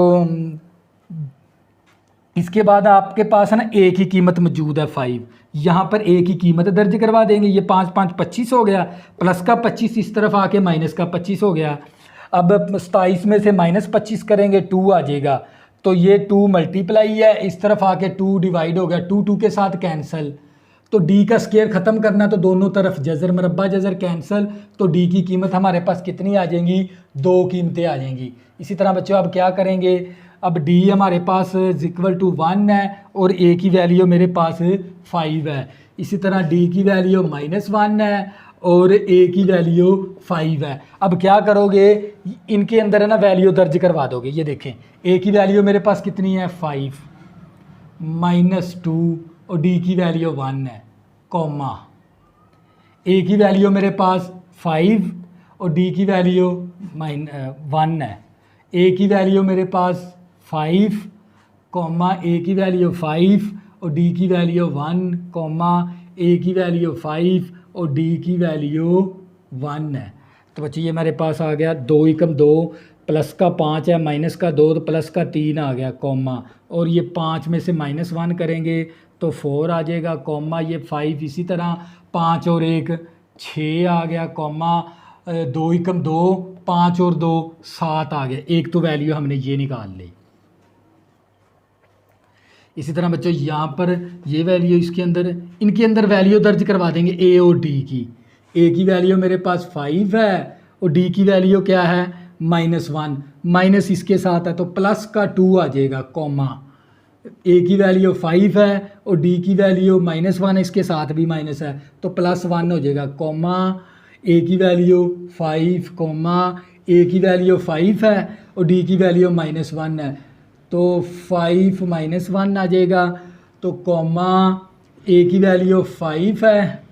S1: इसके बाद आपके पास है ना a की कीमत मौजूद है 5, यहाँ पर a की कीमत दर्ज करवा देंगे, ये 5 5 25 हो गया, प्लस का 25 इस तरफ आके माइनस का 25 हो गया। अब 27 में से माइनस 25 करेंगे 2 आ जाएगा, तो ये 2 मल्टीप्लाई है, इस तरफ आके 2 डिवाइड हो गया, 2 2 के साथ कैंसिल, तो d का स्क्वायर ख़त्म करना, तो दोनों तरफ जज़र मरबा जज़र कैंसिल, तो d की कीमत हमारे पास कितनी आ जाएंगी, 2 कीमतें आ जाएंगी। इसी तरह बच्चों अब क्या करेंगे, अब d हमारे पास इक्वल टू 1 है और a की वैल्यू मेरे पास 5 है, इसी तरह d की वैल्यू -1 है और a की वैल्यू 5 है। अब क्या करोगे, इनके अंदर है ना वैल्यू दर्ज करवा दोगे, ये देखें a की वैल्यू मेरे पास कितनी है 5 -2 और d की वैल्यू 1 है, कॉमा a की वैल्यू मेरे पास 5 और d की वैल्यू 1 है, a की वैल्यू मेरे पास 5 कॉमा a की वैल्यू 5 और d की वैल्यू 1 कॉमा a की वैल्यू 5 और d की वैल्यू 1 है। तो बच्चे ये मेरे पास आ गया 2 एकम 2, प्लस का 5 है, माइनस का 2 तो प्लस का 3 आ गया, कॉमा, और ये 5 में से -1 करेंगे तो 4 आ जाएगा, कॉमा, ये 5 इसी तरह 5 और 1 6 आ गया, कॉमा, 2 एकम 2, 5 और 2 7 आ गया, एक तो वैल्यू हमने ये निकाल ली। इसी तरह बच्चों यहाँ पर ये वैल्यू इसके अंदर, इनके अंदर वैल्यू दर्ज करवा देंगे a और d की, a की वैल्यू मेरे पास 5 है और d की वैल्यू क्या है -1, माइनस इसके साथ है तो प्लस का 2 आ जाएगा, कॉमा, a की वैल्यू 5 है और d की वैल्यू -1 है, इसके साथ भी माइनस है तो +1 हो जाएगा, कॉमा, a की वैल्यू 5 कॉमा a की वैल्यू 5 है और d की वैल्यू -1 है तो 5 -1 आ जाएगा, तो कॉमा a की वैल्यू 5 है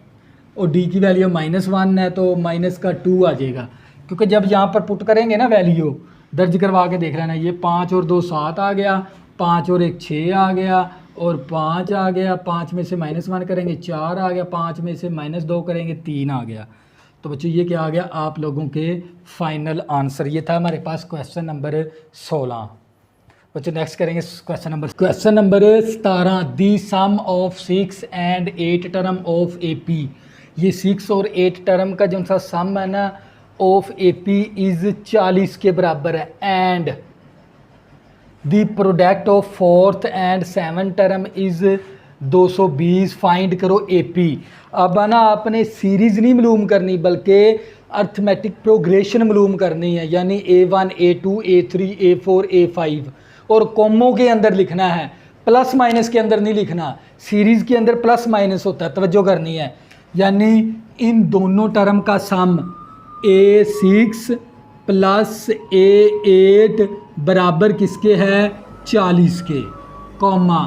S1: और d की वैल्यू -1 है तो माइनस का 2 आ जाएगा, क्योंकि जब यहाँ पर पुट करेंगे ना वैल्यू दर्ज करवा के देख लेना, ये 5 और 2 7 आ गया, 5 और 1 6 आ गया और 5 आ गया, 5 में से -1 करेंगे 4 आ गया, 5 में से -2 करेंगे 3 आ गया। तो बच्चों ये क्या आ गया आप लोगों के फाइनल आंसर, ये था हमारे पास क्वेश्चन नंबर 16। बच्चों नेक्स्ट करेंगे question number 17, the sum of 6 and 8 term of AP। ये 6 और 8 टर्म का जो सा सम है ना ऑफ AP इज़ 40 के बराबर है, and the product of 4th and 7th term is 220, find करो AP। अब ना आपने सीरीज़ नहीं मालूम करनी बल्कि अर्थमेटिक प्रोग्रेशन मालूम करनी है, यानी A1 A2 A3 A4 A5, और कॉमों के अंदर लिखना है, प्लस माइनस के अंदर नहीं लिखना। सीरीज़ के अंदर प्लस माइनस होता है, तवज्जो करनी है। यानी इन दोनों टर्म का सम A6 प्लस A8 बराबर किसके है, 40 के, कॉमा।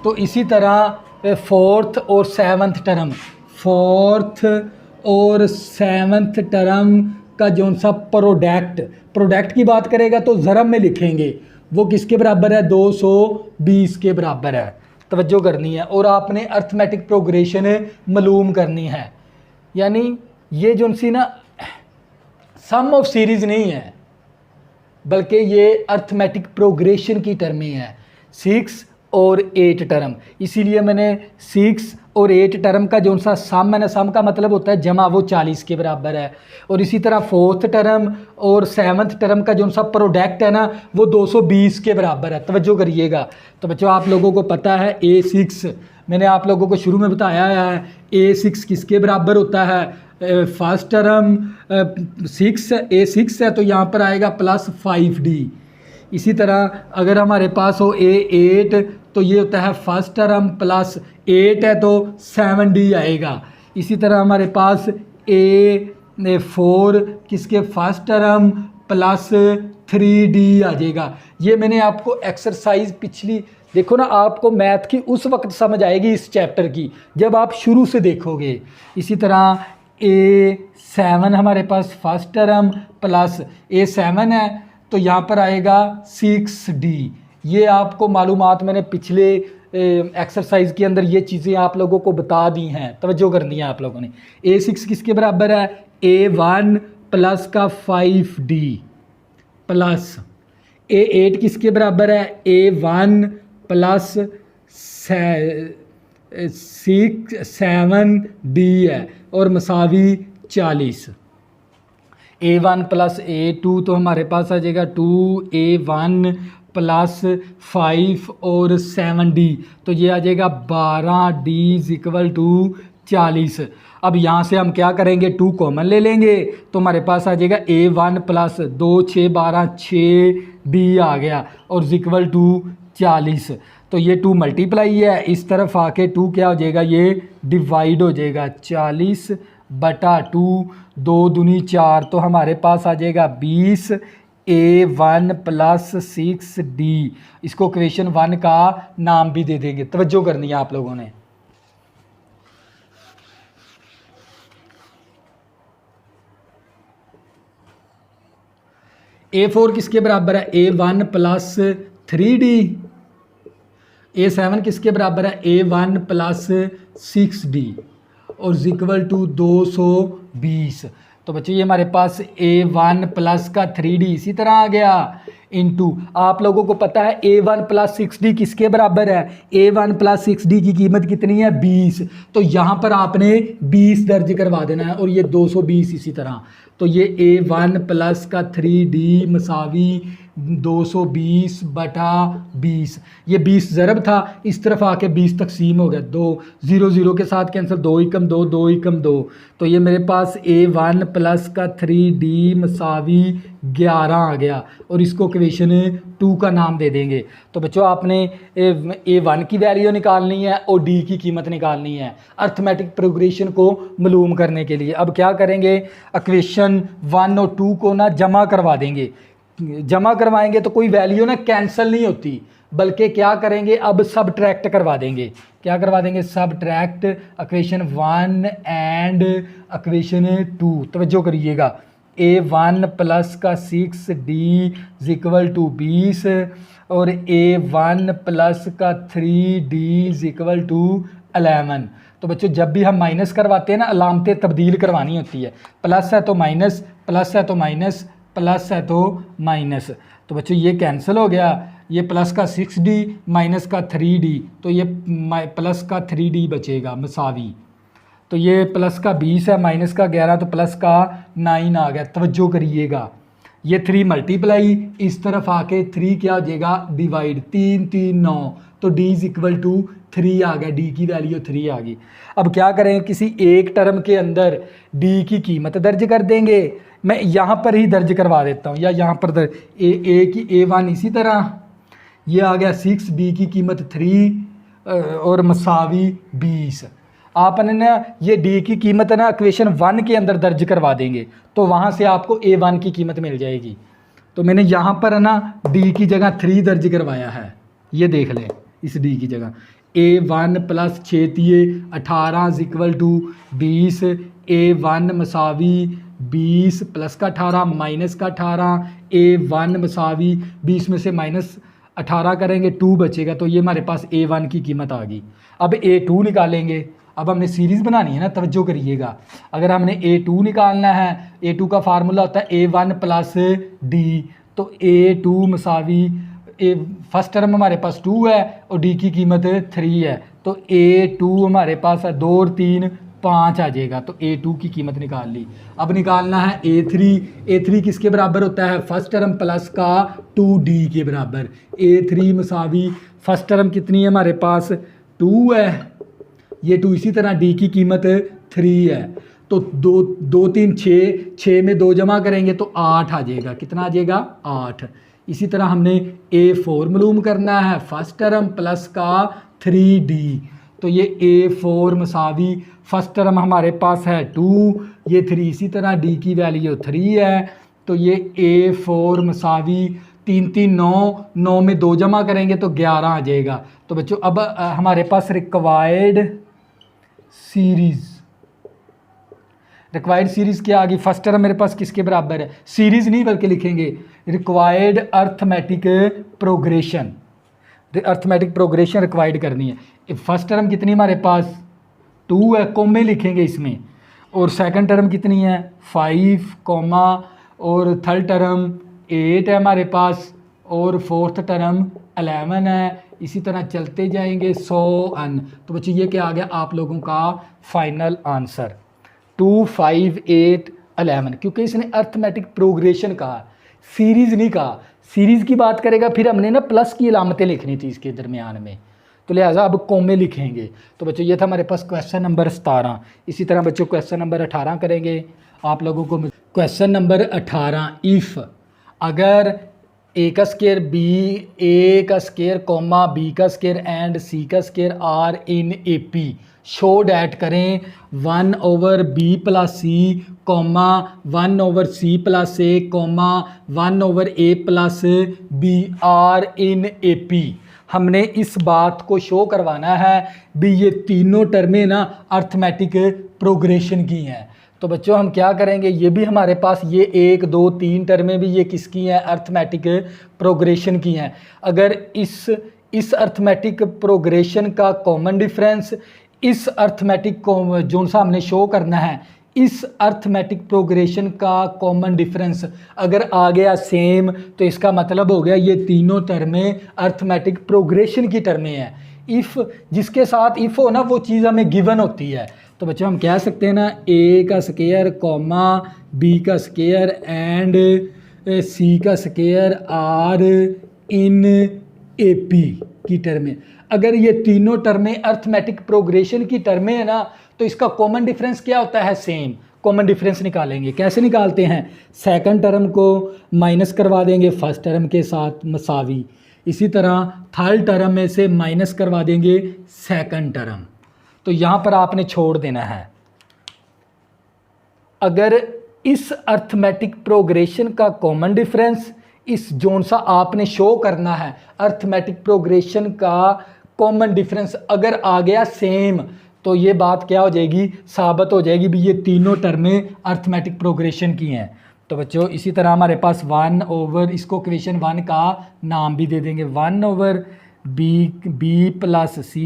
S1: तो इसी तरह फोर्थ और सेवन्थ टर्म का जो सा प्रोडक्ट की बात करेगा तो ज़रब में लिखेंगे, वो किसके बराबर है, 220 के बराबर है। तवज्जो करनी है। और आपने अर्थमेटिक प्रोग्रेशन मालूम करनी है, यानी ये जो सी ना सम ऑफ सीरीज़ नहीं है, बल्कि ये अर्थमेटिक प्रोग्रेशन की टर्म ही है, 6 और 8 टर्म। इसीलिए मैंने 6 और 8 टर्म का जो सा सम है ना, सम का मतलब होता है जमा, वो 40 के बराबर है। और इसी तरह फोर्थ टर्म और सेवन्थ टर्म का जो सा प्रोडक्ट है ना, वो 220 के बराबर है। तवज्जो करिएगा। तो बच्चों आप लोगों को पता है A6, मैंने आप लोगों को शुरू में बताया है, A6 किसके बराबर होता है, फर्स्ट टर्म 6 A6 है तो यहाँ पर आएगा प्लस 5D। इसी तरह अगर हमारे पास हो A8 तो ये होता है फर्स्ट टर्म प्लस 8 है तो 7D आएगा। इसी तरह हमारे पास A4 किसके फर्स्ट टर्म प्लस 3D आ जाएगा। ये मैंने आपको एक्सरसाइज पिछली देखो ना, आपको मैथ की उस वक्त समझ आएगी इस चैप्टर की जब आप शुरू से देखोगे। इसी तरह A7 हमारे पास फर्स्ट टर्म प्लस A7 है तो यहाँ पर आएगा 6D। ये आपको मालूमात मैंने पिछले एक्सरसाइज के अंदर ये चीज़ें आप लोगों को बता दी हैं, तवज्जो करनी है आप लोगों ने। A6 किसके बराबर है, A1 प्लस का 5D प्लस A8 किसके बराबर है, A1 प्लस 7D है और मसावी 40। A1 प्लस A2 तो हमारे पास आ जाएगा 2A1 प्लस 5 और 7D, तो ये आ जाएगा 12D इक्वल टू 40। अब यहाँ से हम क्या करेंगे, 2 कॉमन ले लेंगे तो हमारे पास आ जाएगा A1 प्लस 2 6 12 6D आ गया और इक्वल टू 40। तो ये 2 मल्टीप्लाई है, इस तरफ आके 2 क्या हो जाएगा, ये डिवाइड हो जाएगा 40 बटा 2, 2 दूनी 4 तो हमारे पास आ जाएगा 20 A1 प्लस 6D। इसको क्वेश्चन 1 का नाम भी दे देंगे। तवज्जो करनी है आप लोगों ने। A4 किसके बराबर है, A1 प्लस 3D। A7 किसके बराबर है, A1 प्लस 6D और इक्वल टू 220। तो बच्चों ये हमारे पास A1 प्लस का 3D इसी तरह आ गया इनटू, आप लोगों को पता है A1 प्लस 6D किसके बराबर है, A1 प्लस 6D की कीमत कितनी है, 20। तो यहाँ पर आपने 20 दर्ज करवा देना है और ये 220 इसी तरह। तो ये A1 प्लस का 3D मसावी 220 बटा 20। ये 20 ज़रब था, इस तरफ आके 20 तकसीम हो गया, 2 0 0 के साथ कैंसिल, 2 एकम 2 2 एकम 2। तो ये मेरे पास A1 प्लस का 3D मसावी 11 आ गया और इसको क्वेश्चन 2 का नाम दे देंगे। तो बच्चों आपने A1 की वैल्यू निकालनी है और D की कीमत निकालनी है अर्थमेटिक प्रोग्रेशन को मालूम करने के लिए। अब क्या करेंगे, इक्वेशन 1 और 2 को ना जमा करवा देंगे। जमा करवाएंगे तो कोई वैल्यू ना कैंसिल नहीं होती, बल्कि क्या करेंगे, अब सबट्रैक्ट करवा देंगे। क्या करवा देंगे, सबट्रैक्ट इक्वेशन 1 एंड इक्वेशन 2। तवज्जो करिएगा, A1 प्लस का 6D इक्वल टू 20 और A1 प्लस का 3D इक्वल टू 11। तो बच्चों जब भी हम माइनस करवाते हैं ना, अलामतें तब्दील करवानी होती है, प्लस है तो माइनस, प्लस है तो माइनस, प्लस है तो माइनस। तो बच्चों ये कैंसिल हो गया, ये प्लस का 6D माइनस का 3D, तो ये प्लस का 3D बचेगा मसावी। तो ये प्लस का 20 है, माइनस का 11 तो प्लस का 9 आ गया। तवज्जो करिएगा, ये 3 मल्टीप्लाई, इस तरफ आके 3 क्या हो जाएगा, डिवाइड, 3 3 9 तो D इक्वल टू 3 आ गया, डी की वैल्यू 3 आ गई। अब क्या करें, किसी एक टर्म के अंदर डी की कीमत दर्ज कर देंगे। मैं यहाँ पर ही दर्ज करवा देता हूँ, या यहाँ पर ए की A1 इसी तरह ये आ गया 6, बी की कीमत 3 और मसावी 20। आपने ना ये डी की कीमत ना इक्वेशन 1 के अंदर दर्ज करवा देंगे तो वहाँ से आपको A1 की कीमत मिल जाएगी। तो मैंने यहाँ पर ना डी की जगह 3 दर्ज करवाया है, ये देख लें। इस डी की जगह A1 plus 6 18 equal to 20, A1 मसावी 20 प्लस का 18 माइनस का 18, A1 मसावी 20 में से माइनस 18 करेंगे 2 बचेगा, तो ये हमारे पास A1 की कीमत आ गई। अब A2 निकालेंगे। अब हमने सीरीज़ बनानी है ना, तवज्जो करिएगा। अगर हमने A2 निकालना है, A2 का फार्मूला होता है A1 प्लस डी, तो A2 मसावी फर्स्ट टर्म हमारे पास 2 है और डी की कीमत 3 है, तो A2 हमारे पास है 2 और 3 5 आ जाएगा, तो A2 की कीमत निकाल ली। अब निकालना है A3 किसके बराबर होता है, फर्स्ट टर्म प्लस का 2D के बराबर। A3 मसावी फर्स्ट टर्म कितनी है हमारे पास 2 है, ये 2 इसी तरह D की कीमत 3 है, तो 2 3 6 में 2 जमा करेंगे तो 8 आ जाएगा। कितना आ जाएगा 8। इसी तरह हमने A4 मालूम करना है, फर्स्ट टर्म प्लस का 3D, तो ये A4 मसावी फर्स्ट टर्म हमारे पास है 2, ये 3 इसी तरह D की वैल्यू 3 है, तो ये A4 मसावी 3 3 9 में 2 जमा करेंगे तो 11 आ जाएगा। तो बच्चों अब हमारे पास रिक्वायर्ड सीरीज़ क्या आ गई, फर्स्ट टर्म मेरे पास किसके बराबर है, सीरीज़ नहीं बल्कि लिखेंगे required arithmetic progression. Arithmetic progression required करनी है। फर्स्ट टर्म कितनी हमारे पास 2 है, कॉमे लिखेंगे इसमें, और सेकंड टर्म कितनी है 5 कॉमा, और थर्ड टर्म 8 है हमारे पास, और फोर्थ टर्म 11 है। इसी तरह चलते जाएंगे 100 अन। तो बच्चे ये क्या आ गया आप लोगों का फाइनल आंसर 2 5 8 11, क्योंकि इसने अर्थमेटिक प्रोग्रेशन कहा, सीरीज़ नहीं कहा। सीरीज़ की बात करेगा फिर हमने ना प्लस की अलामतें लिखनी थी इसके दरमियान में, तो लिहाजा अब कॉमे लिखेंगे। तो बच्चों ये था हमारे पास क्वेश्चन नंबर 17। इसी तरह बच्चों क्वेश्चन नंबर 18 करेंगे आप लोगों को। क्वेश्चन नंबर 18, इफ़ अगर A का स्केयर A का स्केयर कॉमा B का स्केयर एंड C का square are in AP, show that करें 1/B plus C comma 1/C plus A comma 1/A plus B are in AP। हमने इस बात को शो करवाना है भी ये तीनों टर्में ना अर्थमेटिक प्रोग्रेशन की हैं। तो बच्चों हम क्या करेंगे, ये भी हमारे पास ये 1 2 3 टर्में भी ये किसकी हैं अर्थमेटिक प्रोग्रेशन की हैं। अगर इस अर्थमेटिक प्रोग्रेशन का कॉमन डिफरेंस इस अर्थमेटिक को जो सा हमने शो करना है, इस अर्थमेटिक प्रोग्रेशन का कॉमन डिफरेंस अगर आ गया सेम, तो इसका मतलब हो गया ये तीनों टर्में अर्थमेटिक प्रोग्रेशन की टर्में हैं। इफ़ जिसके साथ इफ़ हो ना वो चीज़ हमें गिवन होती है। तो बच्चों हम कह सकते हैं ना A का स्केयर कॉमा B का स्केयर एंड C का स्केयर आर इन AP की टर्में, अगर ये तीनों टर्में अर्थमेटिक प्रोग्रेशन की टर्में है ना, तो इसका कॉमन डिफरेंस क्या होता है सेम। कॉमन डिफरेंस निकालेंगे, कैसे निकालते हैं, सेकंड टर्म को माइनस करवा देंगे फर्स्ट टर्म के साथ मसावी, इसी तरह थर्ड टर्म में से माइनस करवा देंगे सेकंड टर्म। तो यहाँ पर आपने छोड़ देना है, अगर इस अर्थमेटिक प्रोग्रेशन का कॉमन डिफरेंस इस जोन सा आपने शो करना है अर्थमेटिक प्रोग्रेशन का कॉमन डिफरेंस अगर आ गया सेम, तो ये बात क्या हो जाएगी, साबित हो जाएगी भी ये तीनों टर्में अर्थमेटिक प्रोग्रेशन की हैं। तो बच्चों इसी तरह हमारे पास 1/, इसको इक्वेशन 1 का नाम भी दे देंगे 1/B plus C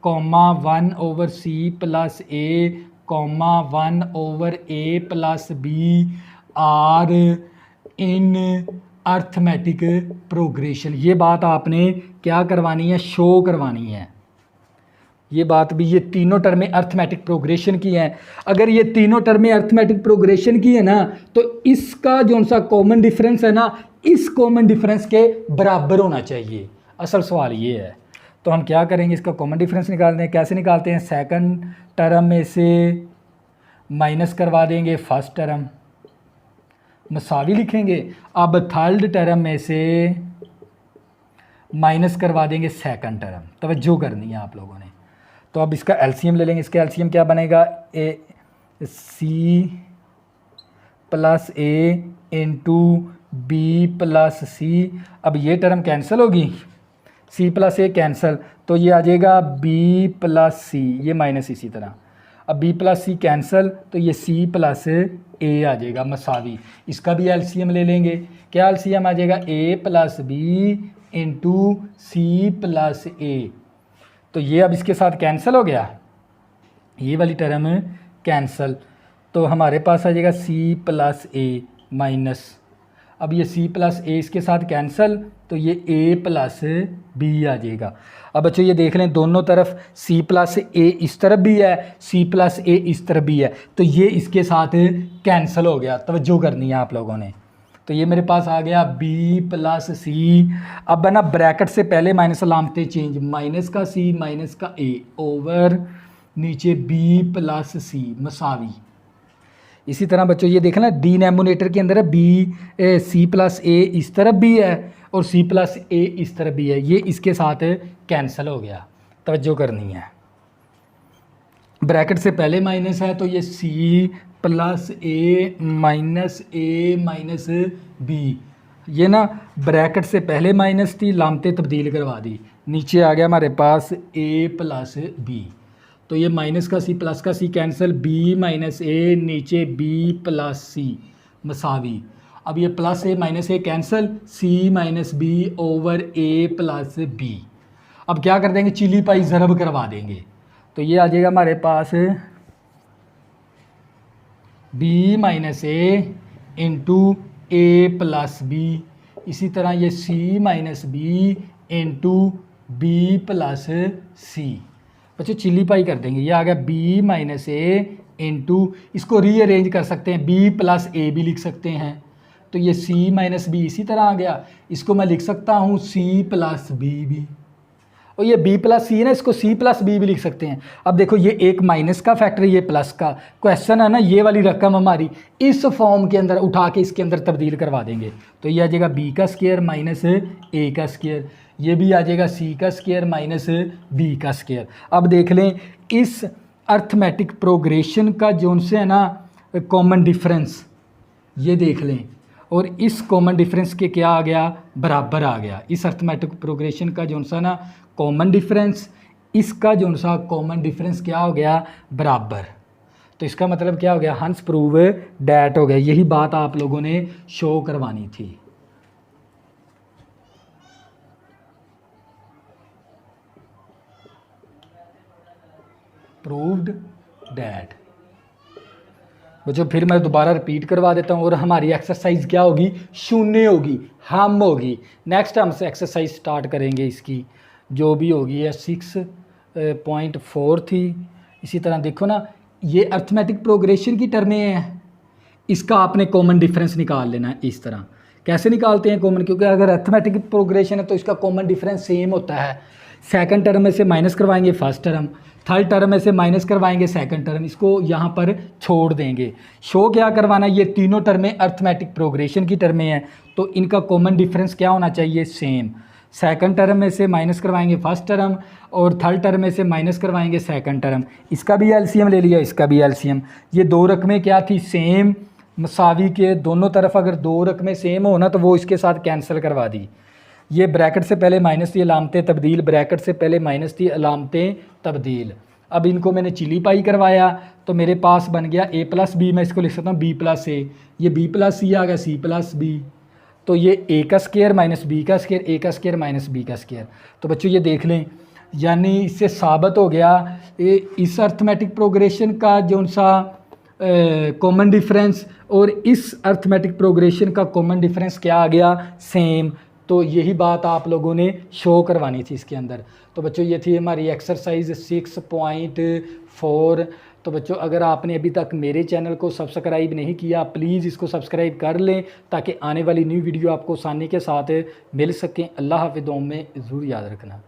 S1: comma 1/C plus A comma 1/A plus B are in arithmetic progression. ये बात आपने क्या करवानी है, शो करवानी है। ये बात भी ये तीनों टर्में अर्थमेटिक प्रोग्रेशन की हैं। अगर ये तीनों टर्में अर्थमेटिक प्रोग्रेशन की है ना, तो इसका जो सा कॉमन डिफरेंस है ना, इस कॉमन डिफरेंस के बराबर होना चाहिए। असल सवाल ये है। तो हम क्या करेंगे, इसका कॉमन डिफरेंस निकालते हैं। कैसे निकालते हैं, सेकंड टर्म में से माइनस करवा देंगे फर्स्ट टर्म, मसावी लिखेंगे। अब थर्ड टर्म में से माइनस करवा देंगे सेकंड टर्म। तवज्जो करनी है आप लोगों ने। तो अब इसका एलसीएम ले लेंगे। इसका एलसीएम क्या बनेगा, ए सी प्लस ए इंटू बी प्लस सी। अब ये टर्म कैंसिल होगी, सी प्लस ए कैंसिल, तो ये आ जाएगा बी प्लस सी, ये माइनस इसी तरह। अब बी प्लस सी कैंसिल, तो ये सी प्लस ए आ जाएगा मसावी। इसका भी एलसीएम ले लेंगे। क्या एलसीएम आ जाएगा, A plus B into C plus A. तो ये अब इसके साथ कैंसिल हो गया, ये वाली टर्म कैंसिल, तो हमारे पास आ जाएगा सी प्लस ए माइनस। अब ये सी प्लस ए इसके साथ कैंसिल, तो ये ए प्लस बी आ जाएगा। अब बच्चों ये देख लें, दोनों तरफ सी प्लस ए इस तरफ भी है, सी प्लस ए इस तरफ भी है, तो ये इसके साथ कैंसिल हो गया। तवज्जो करनी है आप लोगों ने। तो ये मेरे पास आ गया बी प्लस सी। अब है ना ब्रैकेट से पहले माइनस लामते चेंज, माइनस का सी माइनस का ए ओवर नीचे बी प्लस सी मसावी। इसी तरह बच्चों ये देखना डिनोमिनेटर के अंदर है बी सी प्लस ए इस तरफ भी है और सी प्लस ए इस तरफ भी है, ये इसके साथ कैंसिल हो गया। तवज्जो करनी है, ब्रैकेट से पहले माइनस है तो ये सी प्लस ए माइनस बी, ये ना ब्रैकेट से पहले माइनस थी, लामते तब्दील करवा दी, नीचे आ गया हमारे पास ए प्लस बी। तो ये माइनस का सी प्लस का सी कैंसिल, बी माइनस ए नीचे बी प्लस सी मसावी। अब ये प्लस ए माइनस ए कैंसिल, सी माइनस बी ओवर ए प्लस बी। अब क्या कर देंगे, चिली पाई ज़रब करवा देंगे, तो ये आ जाएगा हमारे पास B minus A into A plus B. इसी तरह ये C minus B into B plus C. बच्चों चिली पाई कर देंगे, ये आ गया बी माइनस ए इंटू, इसको रीअरेंज कर सकते हैं, बी प्लस ए भी लिख सकते हैं, तो ये सी माइनस बी इसी तरह आ गया। इसको मैं लिख सकता हूँ सी प्लस बी भी, और ये बी प्लस सी है ना, इसको सी प्लस बी भी लिख सकते हैं। अब देखो ये एक माइनस का फैक्टर, ये प्लस का, क्वेश्चन है ना, ये वाली रकम हमारी इस फॉर्म के अंदर उठा के इसके अंदर तब्दील करवा देंगे। तो ये आ जाएगा बी का स्क्वायर माइनस ए का स्क्वायर, ये भी आ जाएगा सी का स्क्वायर माइनस बी का स्क्वायर। अब देख लें इस अर्थमेटिक प्रोग्रेशन का जो उनसे है ना कॉमन डिफरेंस, ये देख लें, और इस कॉमन डिफरेंस के क्या आ गया, बराबर आ गया। इस अर्थमेटिक प्रोग्रेशन का जो सा ना कॉमन डिफरेंस, इसका जो सा कॉमन डिफरेंस क्या हो गया, बराबर। तो इसका मतलब क्या हो गया, हंस प्रूव डैट हो गया। यही बात आप लोगों ने शो करवानी थी। Proved that. बच्चों फिर मैं दोबारा रिपीट करवा देता हूँ, और हमारी एक्सरसाइज क्या होगी, शून्य होगी, हम होगी। नेक्स्ट हम से एक्सरसाइज स्टार्ट करेंगे, इसकी जो भी होगी है 6.4 थी। इसी तरह देखो ना, ये अर्थमेटिक प्रोग्रेशन की टर्में हैं, इसका आपने कॉमन डिफरेंस निकाल लेना है। इस तरह कैसे निकालते हैं कॉमन, क्योंकि अगर अर्थमेटिक प्रोग्रेशन है तो इसका कॉमन डिफरेंस सेम होता है। सेकंड टर्म में से माइनस करवाएंगे फर्स्ट टर्म, थर्ड टर्म में से माइनस करवाएंगे सेकंड टर्म, इसको यहाँ पर छोड़ देंगे। शो क्या करवाना, ये तीनों टर्में अर्थमेटिक प्रोग्रेशन की टर्में हैं, तो इनका कॉमन डिफरेंस क्या होना चाहिए, सेम। सेकंड टर्म में से माइनस करवाएंगे फर्स्ट टर्म, और थर्ड टर्म में से माइनस करवाएंगे सेकंड टर्म। इसका भी एलसीएम ले लिया, इसका भी एलसीएम। ये दो रकमें क्या थी, सेम, मसावी के दोनों तरफ अगर दो रकमें सेम हो ना तो वो इसके साथ कैंसिल करवा दी। ये ब्रैकेट से पहले माइनस थी, अलामतें तब्दील, ब्रैकेट से पहले माइनस थी, अलामतें तब्दील। अब इनको मैंने चिली पाई करवाया, तो मेरे पास बन गया ए प्लस बी, मैं इसको लिख सकता हूँ बी प्लस ए, ये बी प्लस सी आ गया सी प्लस बी, तो ये ए का स्क्वायर माइनस बी का स्क्वायर, ए का स्क्वायर माइनस बी का स्क्वायर। तो बच्चों ये देख लें, यानी इससे साबित हो गया इस अर्थमेटिक प्रोग्रेशन का जो सा कॉमन डिफरेंस और इस अर्थमेटिक प्रोग्रेशन का कॉमन डिफरेंस क्या आ गया, सेम। तो यही बात आप लोगों ने शो करवानी थी इसके अंदर। तो बच्चों ये थी हमारी एक्सरसाइज 6.4। तो बच्चों अगर आपने अभी तक मेरे चैनल को सब्सक्राइब नहीं किया, प्लीज़ इसको सब्सक्राइब कर लें ताकि आने वाली न्यू वीडियो आपको आसानी के साथ मिल सकें। अल्लाह हाफ़िज़, दुआ में ज़रूर याद रखना।